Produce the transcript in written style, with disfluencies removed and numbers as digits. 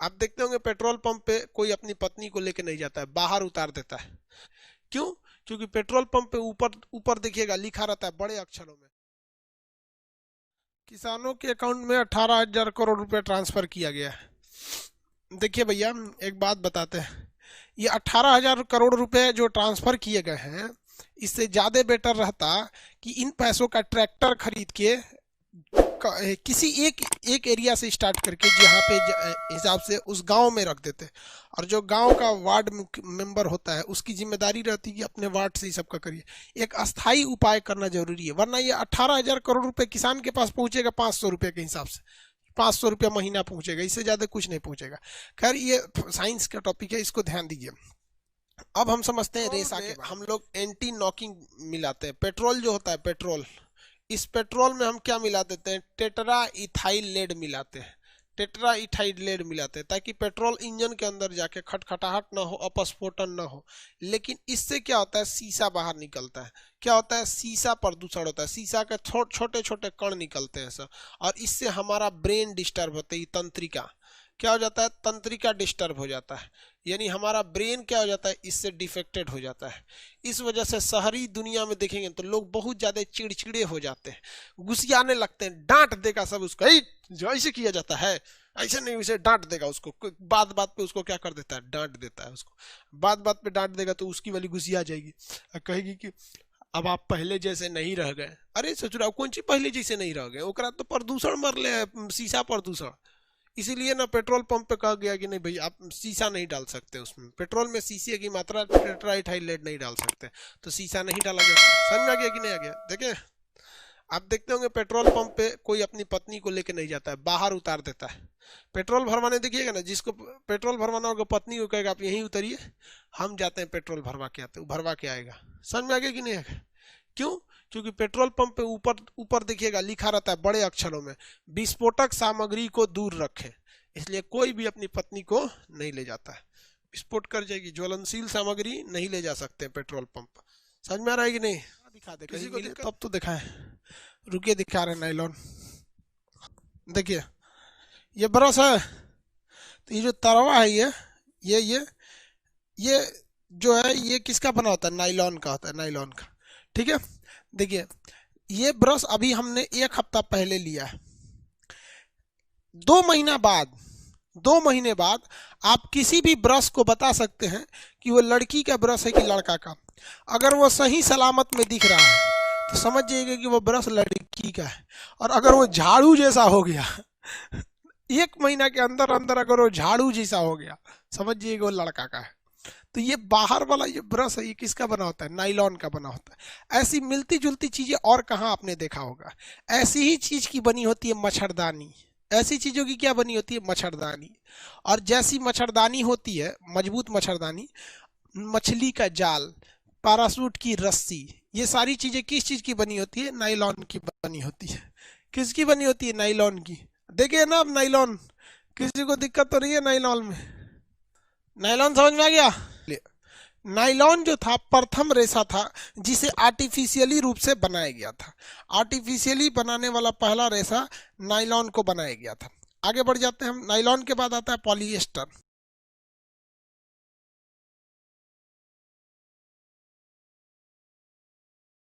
आप देखते होंगे पेट्रोल पंप पे कोई अपनी पत्नी को लेके नहीं जाता है, बाहर उतार देता है। क्यों? क्योंकि पेट्रोल पंप पे ऊपर ऊपर देखिएगा लिखा रहता है बड़े अक्षरों में, किसानों के अकाउंट में 18,000 करोड़ रुपए ट्रांसफर किया गया है। देखिए भैया, एक बात बताते हैं, ये 18,000 करोड़ रुपए जो ट्रांसफर किए गए हैं, इससे ज्यादा बेटर रहता कि इन पैसों का ट्रैक्टर खरीद के किसी एक एक एरिया से स्टार्ट करके जहाँ पे हिसाब से उस गांव में रख देते, और जो गांव का वार्ड मेंबर होता है उसकी जिम्मेदारी रहती है कि अपने वार्ड से ही सबका करिए। एक अस्थाई उपाय करना जरूरी है, वरना ये 18,000 करोड़ रुपए किसान के पास पहुंचेगा 500 रुपये के हिसाब से, 500 रुपया महीना पहुंचेगा, इससे ज्यादा कुछ नहीं पहुंचेगा। खैर ये साइंस का टॉपिक है, इसको ध्यान दीजिए। अब हम समझते हैं रेस आगे। हम लोग एंटी नॉकिंग मिलाते हैं, पेट्रोल जो होता है पेट्रोल, इस पेट्रोल में हम क्या मिला देते हैं, टेट्रा इथाइल लेड मिलाते हैं, टेट्रा इथाइल लेड मिलाते हैं, ताकि पेट्रोल इंजन के अंदर जाके खटखटाहट ना हो, अपस्फोटन ना हो। लेकिन इससे क्या होता है, शीशा बाहर निकलता है। क्या होता है, शीशा प्रदूषण होता है, शीशा के छोटे छोटे कण निकलते हैं सर, और इससे हमारा ब्रेन डिस्टर्ब होता है, तंत्रिका क्या हो जाता है, तंत्रिका डिस्टर्ब हो जाता है, यानी हमारा ब्रेन क्या हो जाता है, इससे डिफेक्टेड हो जाता है। इस वजह से शहरी दुनिया में देखेंगे तो लोग बहुत ज्यादा चिड़चिड़े हो जाते हैं, गुस्सियाने लगते हैं, डांट देगा सब उसको, जो ऐसे किया जाता है ऐसे नहीं, उसे डांट देगा उसको, बात बात पे उसको क्या कर देता है, डांट देता है उसको, बात बात पे डांट देगा तो उसकी वाली गुस्सिया जाएगी, कहेगी कि अब आप पहले जैसे नहीं रह गए। अरे सचुरा, कौन सी पहले जैसे नहीं रह गए, ओकरा तो प्रदूषण मर ले, शीशा प्रदूषण। इसीलिए ना पेट्रोल पंप पे कहा गया कि नहीं भाई आप शीशा नहीं डाल सकते, उसमें पेट्रोल में शीशे की मात्रा टेट्राइथाइलेट नहीं डाल सकते, तो शीशा नहीं डाला जाता। समझ में आ गया कि नहीं आ गया? देखिए, आप देखते होंगे पेट्रोल पंप पे कोई अपनी पत्नी को लेके नहीं जाता है, बाहर उतार देता है। पेट्रोल भरवाने देखिएगा ना, जिसको पेट्रोल भरवाना होगा पत्नी को कहेगा आप यहीं उतरिए, हम जाते हैं पेट्रोल भरवा के आते, भरवा के आएगा। समझ में आ गया कि नहीं आएगा? क्यों? क्योंकि पेट्रोल पंप पे ऊपर ऊपर देखिएगा लिखा रहता है बड़े अक्षरों में, विस्फोटक सामग्री को दूर रखें, इसलिए कोई भी अपनी पत्नी को नहीं ले जाता है, विस्फोट कर जाएगी, ज्वलनशील सामग्री नहीं ले जा सकते पेट्रोल पंप। समझ में आ रहा है कि नहीं? दिखा दे किसी को तब तो दिखाए, रुकिए दिखा रहे नाइलॉन। देखिए ये ब्रश है, तो ये जो तरवा है ये जो है ये किसका बना होता है, नाइलॉन का होता है, नाइलॉन का। ठीक है, देखिए ये ब्रश अभी हमने 1 हफ्ता पहले लिया है, 2 महीने बाद आप किसी भी ब्रश को बता सकते हैं कि वो लड़की का ब्रश है कि लड़का का। अगर वो सही सलामत में दिख रहा है तो समझ जाइएगा कि वो ब्रश लड़की का है, और अगर वो झाड़ू जैसा हो गया 1 महीना के अंदर अंदर अगर वो झाड़ू जैसा हो गया, समझ जाइएगा वो लड़का का है। तो ये बाहर वाला ये ब्रश है, ये किसका बना होता है, नाइलॉन का बना होता है। ऐसी मिलती जुलती चीजें और कहाँ आपने देखा होगा? ऐसी ही चीज की बनी होती है मच्छरदानी, ऐसी चीजों की क्या बनी होती है, मच्छरदानी। और जैसी मच्छरदानी होती है, मजबूत मच्छरदानी, मछली का जाल, पैराशूट की रस्सी, ये सारी चीजें किस चीज की बनी होती है, नाइलॉन की बनी होती है। किसकी बनी होती है, नाइलॉन की। देखिए ना अब नाइलॉन, किसी को दिक्कत तो नहीं है नाइलॉन में? नाइलॉन समझ में आ गया? नाइलॉन जो था प्रथम रेशा था जिसे आर्टिफिशियली रूप से बनाया गया था, आर्टिफिशियली बनाने वाला पहला रेशा नाइलॉन को बनाया गया था। आगे बढ़ जाते हैं हम, नाइलॉन के बाद आता है पॉलिएस्टर।